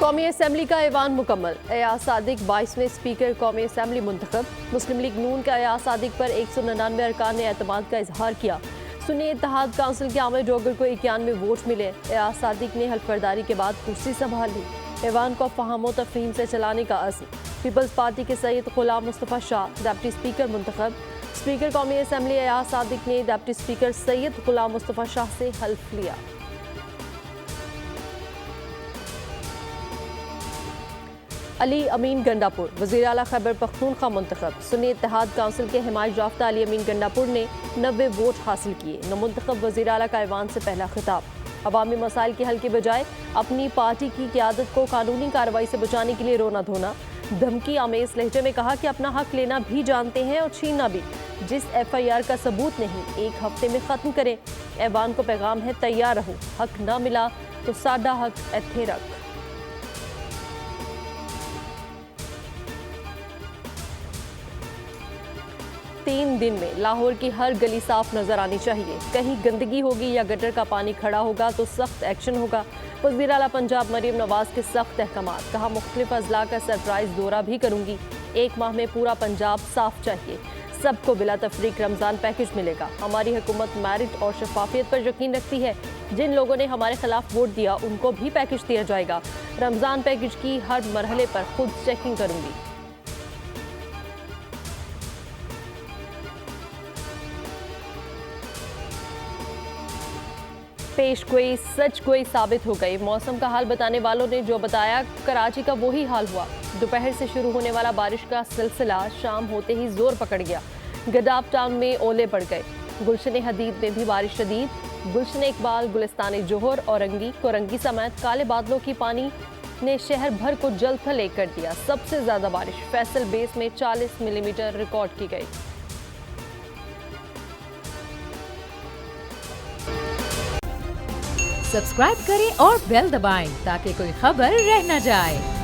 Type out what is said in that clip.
कौमी असम्बली का ऐवान मुकम्मल। एयाज सादिक 22वें स्पीकर कौमी असम्बली मुंतखब। मुस्लिम लीग नून के एयाज सादिक पर 199 अरकान ने एतमाद का इजहार किया। सुन्नी इत्तेहाद काउंसिल के आमिर डोगर को 91 वोट मिले। एयाज सादिक ने हल्फबर्दारी के बाद कुर्सी संभाल ली। ऐवान को फहम व तफहीम से चलाने का अज़्म। पीपल्स पार्टी के सैयद गुलाम मुस्तफ़ा शाह डिप्टी स्पीकर मुंतखब। स्पीकर कौमी असम्बली एयाज सादिक ने डिप्टी स्पीकर सैयद गुलाम मुस्तफ़ा शाह से हल्फ लिया। अली अमीन गंडापुर वज़ीर आला खैबर पख्तूनख्वा मुंतखब। सुन्नी इत्तेहाद काउंसिल के हिमायत याफ्ता अली अमीन गंडापुर ने 90 वोट हासिल किए। नमुंतखब वज़ीर आला का ऐवान से पहला खिताब। अवामी मसाइल के हल के बजाय अपनी पार्टी की क़यादत को कानूनी कार्रवाई से बचाने के लिए रोना धोना। धमकी आमेज लहजे में कहा कि अपना हक लेना भी जानते हैं और छीनना भी। जिस FIR का सबूत नहीं, 1 हफ्ते में ख़त्म करें। ऐवान को पैगाम है, तैयार रहो, हक ना मिला तो साडा हक इत्थे रख। 3 दिन में लाहौर की हर गली साफ नजर आनी चाहिए। कहीं गंदगी होगी या गटर का पानी खड़ा होगा तो सख्त एक्शन होगा। वज़ीर आला पंजाब मरीम नवाज के सख्त अहकामात। कहा, मुख्तलिफ अजला का सरप्राइज दौरा भी करूंगी। 1 माह में पूरा पंजाब साफ चाहिए। सबको बिला तफरीक रमजान पैकेज मिलेगा। हमारी हुकूमत मेरिट और शफाफियत पर यकीन रखती है। जिन लोगों ने हमारे खिलाफ वोट दिया उनको भी पैकेज दिया जाएगा। रमजान पैकेज की हर मरहले पर खुद चेकिंग करूंगी। पेश गोई सच गोई साबित हो गई। मौसम का हाल बताने वालों ने जो बताया, कराची का वही हाल हुआ। दोपहर से शुरू होने वाला बारिश का सिलसिला शाम होते ही जोर पकड़ गया। गदाब टाउन में ओले पड़ गए। गुलशन हदीद में भी बारिश शदीद। गुलशन इकबाल, गुलिस्तान जोहर, औरंगी, कोरंगी समेत काले बादलों की पानी ने शहर भर को जल थल कर दिया। सबसे ज्यादा बारिश फैसल बेस में 40 मिलीमीटर रिकॉर्ड की गई। सब्सक्राइब करें और बेल दबाएं ताकि कोई खबर रह न जाए।